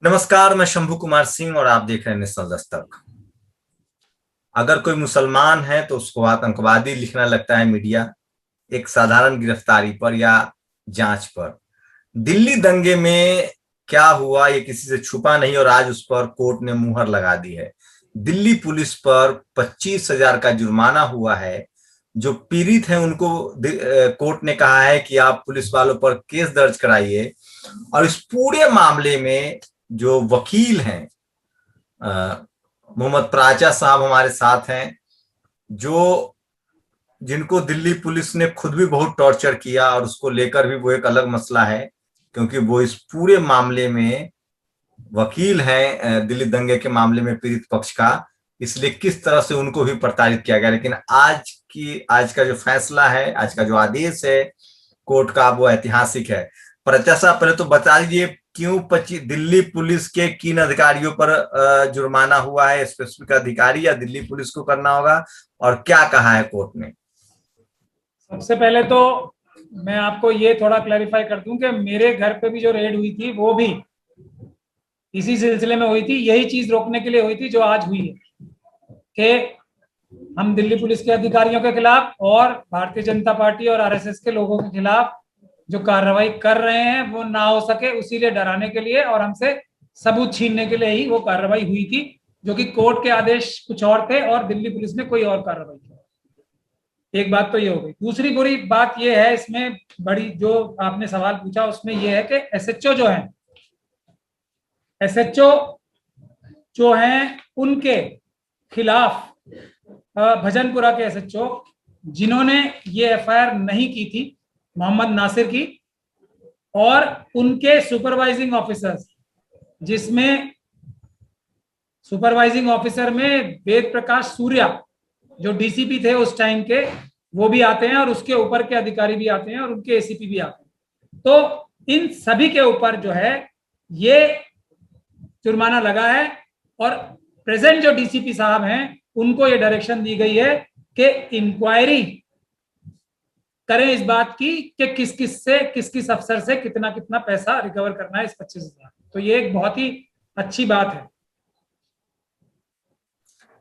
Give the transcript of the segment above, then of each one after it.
नमस्कार, मैं शंभू कुमार सिंह और आप देख रहे हैं नेशनल दस्तक। अगर कोई मुसलमान है तो उसको आतंकवादी लिखना लगता है मीडिया, एक साधारण गिरफ्तारी पर या जांच पर। दिल्ली दंगे में क्या हुआ ये किसी से छुपा नहीं और आज उस पर कोर्ट ने मुहर लगा दी है। दिल्ली पुलिस पर 25,000 का जुर्माना हुआ है। जो पीड़ित हैं उनको कोर्ट ने कहा है कि आप पुलिस वालों पर केस दर्ज कराइए। और इस पूरे मामले में जो वकील हैं, मोहम्मद प्राचा साहब हमारे साथ हैं, जो जिनको दिल्ली पुलिस ने खुद भी बहुत टॉर्चर किया और उसको लेकर भी वो एक अलग मसला है, क्योंकि वो इस पूरे मामले में वकील हैं दिल्ली दंगे के मामले में पीड़ित पक्ष का। इसलिए किस तरह से उनको भी प्रताड़ित किया गया। लेकिन आज का जो फैसला है, आज का जो आदेश है कोर्ट का, वो ऐतिहासिक है। प्रत्या साहब, पहले तो बता दीजिए क्यों दिल्ली पुलिस के किन अधिकारियों पर जुर्माना हुआ है? स्पेसिफिक अधिकारी या दिल्ली पुलिस को करना होगा, और क्या कहा है कोर्ट ने? सबसे पहले तो मैं आपको ये थोड़ा क्लैरिफाई कर दूं कि मेरे घर पे भी जो रेड हुई थी वो भी इसी सिलसिले में हुई थी। यही चीज रोकने के लिए हुई थी जो आज हुई है कि हम दिल्ली पुलिस के अधिकारियों के खिलाफ और भारतीय जनता पार्टी और आरएसएस के लोगों के खिलाफ जो कार्रवाई कर रहे हैं वो ना हो सके, उसीलिए डराने के लिए और हमसे सबूत छीनने के लिए ही वो कार्रवाई हुई थी, जो कि कोर्ट के आदेश कुछ और थे और दिल्ली पुलिस ने कोई और कार्रवाई की। एक बात तो ये हो गई। दूसरी बुरी बात ये है इसमें, बड़ी जो आपने सवाल पूछा उसमें ये है कि एसएचओ जो है, एसएचओ जो हैं उनके खिलाफ भजनपुरा के एसएचओ जिन्होंने ये एफआईआर नहीं की थी, मोहम्मद नासिर की, और उनके सुपरवाइजिंग ऑफिसर्स, जिसमें सुपरवाइजिंग ऑफिसर में वेद प्रकाश सूर्या जो डीसीपी थे उस टाइम के, वो भी आते हैं और उसके ऊपर के अधिकारी भी आते हैं और उनके एसीपी भी आते हैं। तो इन सभी के ऊपर जो है ये जुर्माना लगा है और प्रेजेंट जो डीसीपी साहब हैं उनको ये डायरेक्शन दी गई है कि इंक्वायरी करें इस बात की कि किस किस अफसर से कितना कितना पैसा रिकवर करना है इस 25,000। तो ये एक बहुत ही अच्छी बात है।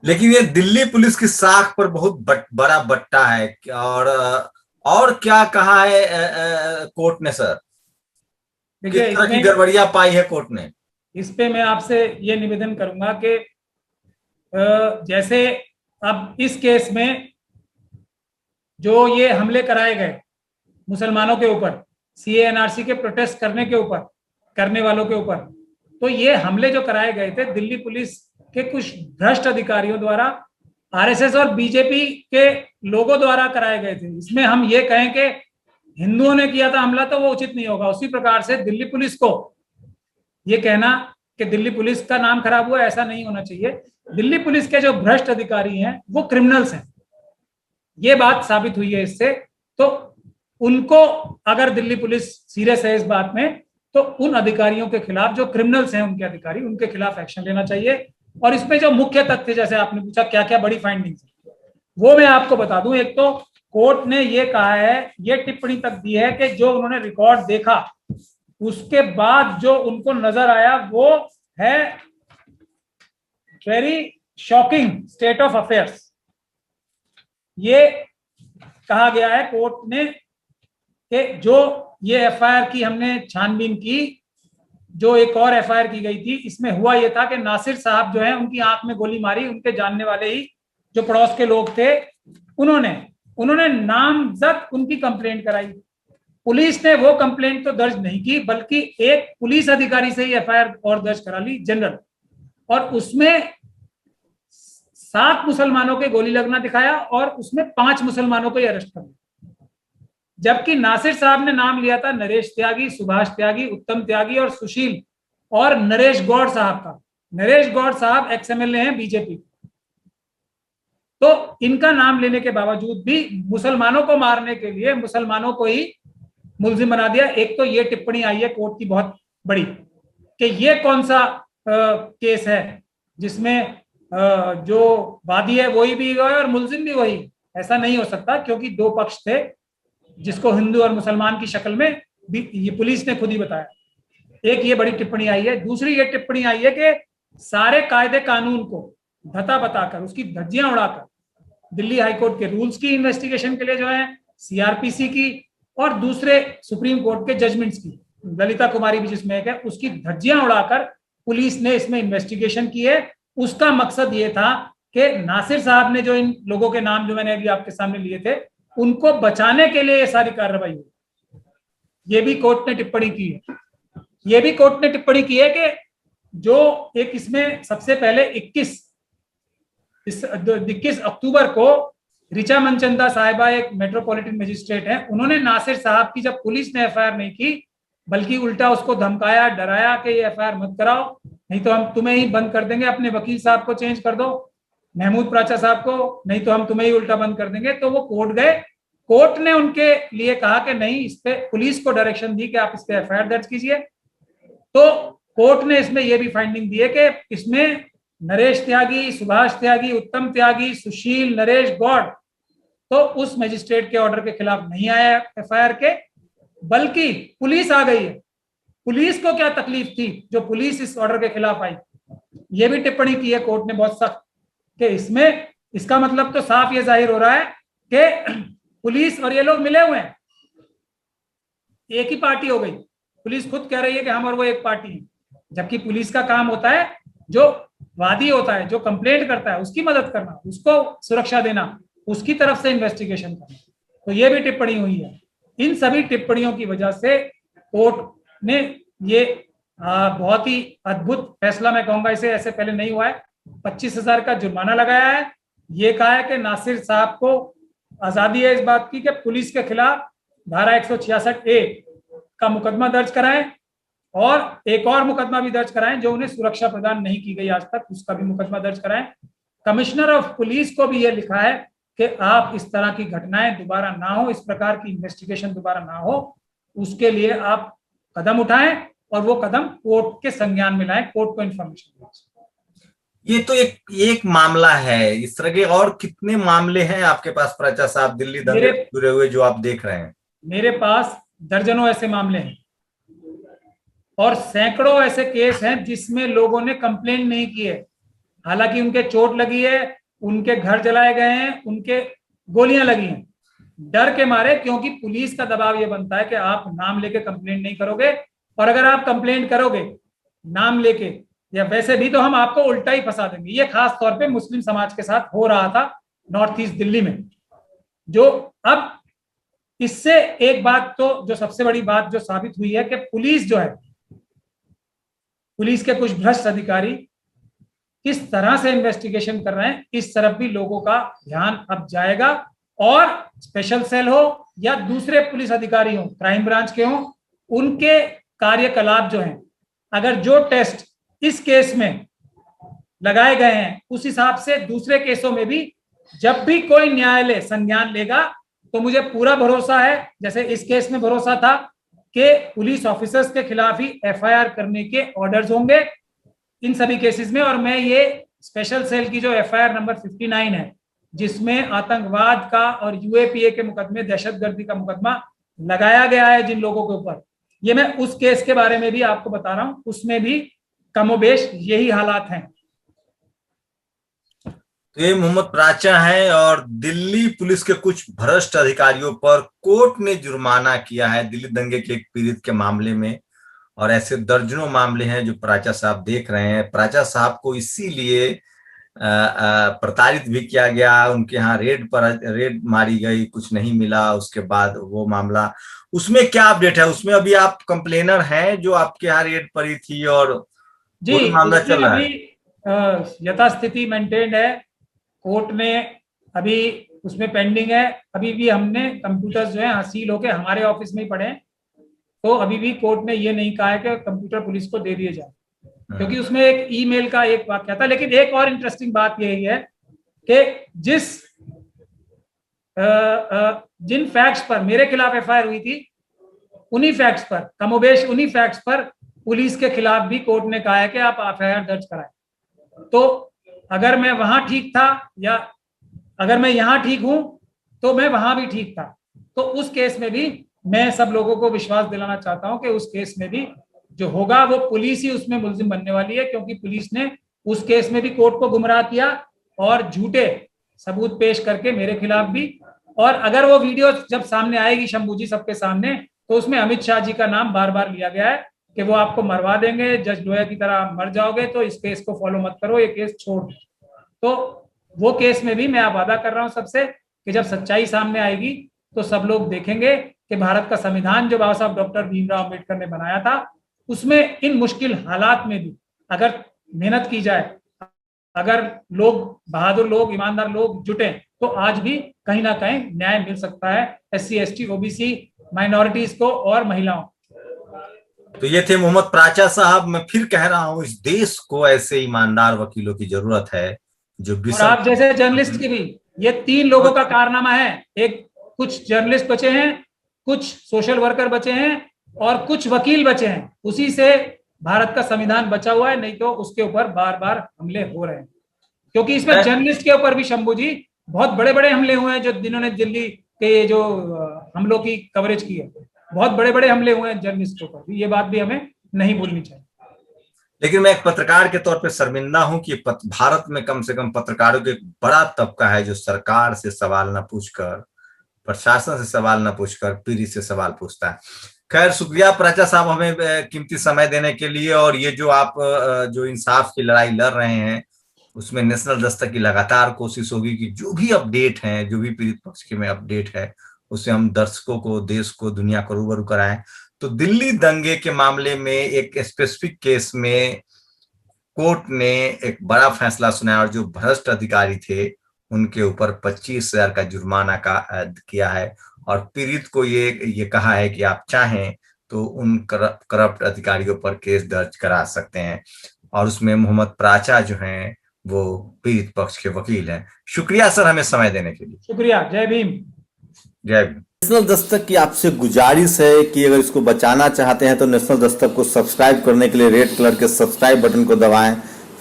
लेकिन ये दिल्ली पुलिस की साख पर बहुत बड़ा बट्टा है। और क्या कहा है कोर्ट ने सर? किस तरह की गड़बड़ियां पाई है कोर्ट ने? इस पे मैं आपसे ये निवेदन करूंगा कि जैसे अब इस केस में जो ये हमले कराए गए मुसलमानों के ऊपर, सीएएनआरसी के प्रोटेस्ट करने के ऊपर, करने वालों के ऊपर, तो ये हमले जो कराए गए थे दिल्ली पुलिस के कुछ भ्रष्ट अधिकारियों द्वारा, आरएसएस और बीजेपी के लोगों द्वारा कराए गए थे। इसमें हम ये कहें कि हिंदुओं ने किया था हमला तो वो उचित नहीं होगा। उसी प्रकार से दिल्ली पुलिस को ये कहना कि दिल्ली पुलिस का नाम खराब हुआ, ऐसा नहीं होना चाहिए। दिल्ली पुलिस के जो भ्रष्ट अधिकारी हैं वो क्रिमिनल्स हैं, ये बात साबित हुई है इससे। तो उनको, अगर दिल्ली पुलिस सीरियस है इस बात में, तो उन अधिकारियों के खिलाफ जो क्रिमिनल्स हैं, उनके अधिकारी, उनके खिलाफ एक्शन लेना चाहिए। और इसमें जो मुख्य तथ्य, जैसे आपने पूछा क्या क्या बड़ी फाइंडिंग्स, वो मैं आपको बता दूं। एक तो कोर्ट ने ये कहा है, ये टिप्पणी तक दी है कि जो उन्होंने रिकॉर्ड देखा उसके बाद जो उनको नजर आया वो है very shocking state of affairs. ये कहा गया है कोर्ट ने कि जो ये एफआईआर की हमने छानबीन की, जो एक और एफआईआर की गई थी, इसमें हुआ ये था कि नासिर साहब जो है उनकी आंख में गोली मारी, उनके जानने वाले ही जो पड़ोस के लोग थे उन्होंने नामजद उनकी कंप्लेंट कराई। पुलिस ने वो कंप्लेंट तो दर्ज नहीं की, बल्कि एक पुलिस अधिकारी से ही एफआईआर और दर्ज करा ली जनरल, और उसमें 7 मुसलमानों के गोली लगना दिखाया और उसमें 5 मुसलमानों को ही अरेस्ट कर लिया। जबकि नासिर साहब ने नाम लिया था नरेश त्यागी, सुभाष त्यागी, उत्तम त्यागी और सुशील और नरेश गौड़ साहब का। नरेश गौड़ साहब एक्सएमएलए हैं बीजेपी। तो इनका नाम लेने के बावजूद भी मुसलमानों को मारने के लिए मुसलमानों को ही मुलजिम बना दिया। एक तो ये टिप्पणी आई है कोर्ट की बहुत बड़ी कि ये कौन सा केस है जिसमें जो वादी है वही भी गए और मुलजिम भी वही। ऐसा नहीं हो सकता, क्योंकि 2 पक्ष थे जिसको हिंदू और मुसलमान की शक्ल में भी ये पुलिस ने खुद ही बताया। एक ये बड़ी टिप्पणी आई है। दूसरी ये टिप्पणी आई है कि सारे कायदे कानून को धता बताकर, उसकी धज्जियां उड़ाकर, दिल्ली हाईकोर्ट के रूल्स की इन्वेस्टिगेशन के लिए जो है, सीआरपीसी की और दूसरे सुप्रीम कोर्ट के जजमेंट्स की, ललिता कुमारी भी जिसमें एक है, उसकी धज्जियां उड़ाकर पुलिस ने इसमें इन्वेस्टिगेशन की है। उसका मकसद ये था कि नासिर साहब ने जो इन लोगों के नाम जो मैंने अभी आपके सामने लिए थे, उनको बचाने के लिए ये सारी कार्रवाई हुई। ये भी कोर्ट ने टिप्पणी की है। ये भी कोर्ट ने टिप्पणी की है कि जो एक इसमें सबसे पहले 21 अक्टूबर को रिचा मनचंदा साहिबा एक मेट्रोपॉलिटन मजिस्ट्रेट है, उन्होंने नासिर साहब की, जब पुलिस ने एफआईआर नहीं की बल्कि उल्टा उसको धमकाया, डराया कि ये एफआईआर मत कराओ, नहीं तो हम तुम्हें ही बंद कर देंगे, अपने वकील साहब को चेंज कर दो, महमूद प्राचा साहब को, नहीं तो हम तुम्हें ही उल्टा बंद कर देंगे। तो वो कोर्ट गए, कोर्ट ने उनके लिए कहा कि नहीं, इस पे पुलिस को डायरेक्शन दी कि आप इस पे एफआईआर दर्ज कीजिए। तो कोर्ट ने इसमें यह भी फाइंडिंग दी है कि इसमें नरेश त्यागी, सुभाष त्यागी, उत्तम त्यागी, सुशील, नरेश गौड़, तो उस मजिस्ट्रेट के ऑर्डर के खिलाफ नहीं आया एफआईआर के, बल्कि पुलिस आ गई है। पुलिस को क्या तकलीफ थी जो पुलिस इस ऑर्डर के खिलाफ आई, ये भी टिप्पणी की है कोर्ट ने बहुत सख्त, कि इसमें इसका मतलब तो साफ ये जाहिर हो रहा है कि पुलिस और ये लोग मिले हुए हैं, एक ही पार्टी हो गई। पुलिस खुद कह रही है कि हम और वो एक पार्टी है, जबकि पुलिस का काम होता है, जो वादी होता है, जो कंप्लेंट करता है, उसकी मदद करना, उसको सुरक्षा देना, उसकी तरफ से इन्वेस्टिगेशन करना। तो ये भी टिप्पणी हुई है। इन सभी टिप्पणियों की वजह से कोर्ट ने ये बहुत ही अद्भुत फैसला, मैं कहूंगा इसे ऐसे पहले नहीं हुआ है, 25,000 का जुर्माना लगाया है। ये कहा है कि नासिर साहब को आजादी है इस बात की कि पुलिस के खिलाफ धारा 166A का मुकदमा दर्ज कराएं और एक और मुकदमा भी दर्ज कराएं जो उन्हें सुरक्षा प्रदान नहीं की गई आज तक, उसका भी मुकदमा दर्ज कराएं। कमिश्नर ऑफ पुलिस को भी यह लिखा है कि आप इस तरह की घटनाएं दोबारा ना हो, इस प्रकार की इन्वेस्टिगेशन दोबारा ना हो, उसके लिए आप कदम उठाएं और वो कदम कोर्ट के संज्ञान में लाएं, कोर्ट को इन्फॉर्मेशन दें। ये तो एक मामला है, इस तरह के और कितने मामले हैं आपके पास प्राचा साहब, दिल्ली दंगे से जुड़े हुए, जो आप देख रहे हैं? मेरे पास दर्जनों ऐसे मामले हैं और सैकड़ों ऐसे केस हैं जिसमें लोगों ने कंप्लेंट नहीं की है, हालांकि उनके चोट लगी है, उनके घर जलाए गए हैं, उनके गोलियां लगी हैं, डर के मारे, क्योंकि पुलिस का दबाव ये बनता है कि आप नाम लेके कंप्लेंट नहीं करोगे, और अगर आप कंप्लेंट करोगे नाम लेके या वैसे भी, तो हम आपको उल्टा ही फंसा देंगे। ये खास तौर पे मुस्लिम समाज के साथ हो रहा था नॉर्थ ईस्ट दिल्ली में। जो अब इससे एक बात, तो जो सबसे बड़ी बात जो साबित हुई है कि पुलिस जो है, पुलिस के कुछ भ्रष्ट अधिकारी किस तरह से इन्वेस्टिगेशन कर रहे हैं, इस तरफ भी लोगों का ध्यान अब जाएगा। और स्पेशल सेल हो या दूसरे पुलिस अधिकारी हो, क्राइम ब्रांच के हो, उनके कार्यकलाप जो हैं, अगर जो टेस्ट इस केस में लगाए गए हैं उस हिसाब से दूसरे केसों में भी जब भी कोई न्यायालय संज्ञान लेगा, तो मुझे पूरा भरोसा है, जैसे इस केस में भरोसा था, कि पुलिस ऑफिसर्स के खिलाफ ही एफआईआर करने के ऑर्डर्स होंगे इन सभी केसेस में। और मैं ये स्पेशल सेल की जो एफआईआर नंबर 59 है, जिसमें आतंकवाद का और यूएपीए के मुकदमे, दहशतगर्दी का मुकदमा लगाया गया है जिन लोगों के ऊपर, ये मैं उस केस के बारे में भी आपको बता रहा हूं, उसमें भी कमोबेश यही हालात हैं। तो ये मोहम्मद प्राचा है और दिल्ली पुलिस के कुछ भ्रष्ट अधिकारियों पर कोर्ट ने जुर्माना किया है दिल्ली दंगे के एक पीड़ित के मामले में, और ऐसे दर्जनों मामले हैं जो प्राचा साहब देख रहे हैं। प्राचा साहब को इसीलिए प्रताड़ित भी किया गया, उनके यहाँ रेड मारी गई, कुछ नहीं मिला, उसके बाद वो मामला, उसमें क्या अपडेट है? उसमें अभी आप कंप्लेनर हैं जो आपके यहाँ रेड पड़ी थी और जी, मामला चल रहा है? यथास्थिति मेंटेन्ड है, कोर्ट ने अभी उसमें पेंडिंग है, अभी भी हमने कंप्यूटर्स जो है हासिल होके हमारे ऑफिस में ही पड़े हैं, तो अभी भी कोर्ट ने ये नहीं कहा है कि कंप्यूटर पुलिस को दे दिए जाए, क्योंकि उसमें एक ईमेल का एक वाक्य था। लेकिन एक और इंटरेस्टिंग बात यही है कि जिन फैक्ट्स पर मेरे खिलाफ एफआईआर हुई थी, उन्हीं फैक्ट्स पर, कमोबेश उन्हीं फैक्ट्स पर पुलिस के खिलाफ भी कोर्ट ने कहा है कि आप एफआईआर दर्ज कराएं। तो अगर मैं वहां ठीक था या अगर मैं यहां ठीक हूं, तो मैं वहां भी ठीक था। तो उस केस में भी मैं सब लोगों को विश्वास दिलाना चाहता हूं कि उस केस में भी जो होगा वो पुलिस ही उसमें मुलजिम बनने वाली है, क्योंकि पुलिस ने उस केस में भी कोर्ट को गुमराह किया और झूठे सबूत पेश करके मेरे खिलाफ भी। और अगर वो वीडियो जब सामने आएगी शंभू जी सबके सामने, तो उसमें अमित शाह जी का नाम बार बार लिया गया है कि वो आपको मरवा देंगे, जज लोया की तरह मर जाओगे, तो इस केस को फॉलो मत करो, ये केस छोड़ दो। तो वो केस में भी मैं आप वादा कर रहा हूं सबसे कि जब सच्चाई सामने आएगी तो सब लोग देखेंगे कि भारत का संविधान जो बाबा साहब डॉक्टर भीमराव अम्बेडकर ने बनाया था, उसमें इन मुश्किल हालात में भी अगर मेहनत की जाए, अगर लोग बहादुर लोग, ईमानदार लोग जुटे, तो आज भी कहीं ना कहीं न्याय मिल सकता है SC ST OBC माइनॉरिटीज को और महिलाओं। तो ये थे मोहम्मद प्राचा साहब। मैं फिर कह रहा हूं, इस देश को ऐसे ईमानदार वकीलों की जरूरत है जो और आप जैसे जर्नलिस्ट की भी, ये 3 लोगों का कारनामा है। एक, कुछ जर्नलिस्ट बचे हैं, कुछ सोशल वर्कर बचे हैं और कुछ वकील बचे हैं, उसी से भारत का संविधान बचा हुआ है, नहीं तो उसके ऊपर बार बार हमले हो रहे हैं। क्योंकि इसमें जर्नलिस्ट के ऊपर भी शंभू जी बहुत बड़े बड़े हमले हुए हैं, जो जिन्होंने दिल्ली के जो हमलों की कवरेज की है, बहुत बड़े बड़े हमले हुए हैं जर्नलिस्ट के ऊपर, ये बात भी हमें नहीं भूलनी चाहिए। लेकिन मैं एक पत्रकार के तौर पे शर्मिंदा हूं कि भारत में कम से कम पत्रकारों के एक बड़ा तबका है जो सरकार से सवाल न पूछकर, प्रशासन से सवाल न पूछकर पीढ़ी से सवाल पूछता है। खैर, शुक्रिया प्राचा साहब हमें कीमती समय देने के लिए। और ये जो आप जो इंसाफ की लड़ाई लड़ रहे हैं, उसमें नेशनल दस्तक की लगातार कोशिश होगी कि जो भी अपडेट है, जो भी पीड़ित पक्ष के में अपडेट है, उसे हम दर्शकों को, देश को, दुनिया को रूबरू कराएं। तो दिल्ली दंगे के मामले में एक स्पेसिफिक केस में कोर्ट ने एक बड़ा फैसला सुनाया और जो भ्रष्ट अधिकारी थे उनके ऊपर 25,000 का जुर्माना किया है और पीड़ित को ये कहा है कि आप चाहें तो उन करप्ट अधिकारियों पर केस दर्ज करा सकते हैं। और उसमें मोहम्मद प्राचा जो हैं वो पीड़ित पक्ष के वकील हैं। शुक्रिया सर हमें समय देने के लिए। शुक्रिया। जय भीम। जय भीम। नेशनल दस्तक की आपसे गुजारिश है कि अगर इसको बचाना चाहते हैं तो नेशनल दस्तक को सब्सक्राइब करने के लिए रेड कलर के सब्सक्राइब बटन को दबाएं,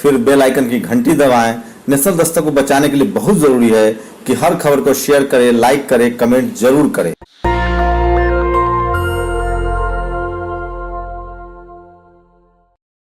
फिर बेल आइकन की घंटी दबाएं। नेशनल दस्तक को बचाने के लिए बहुत जरूरी है कि हर खबर को शेयर करें, लाइक करें, कमेंट जरूर करें।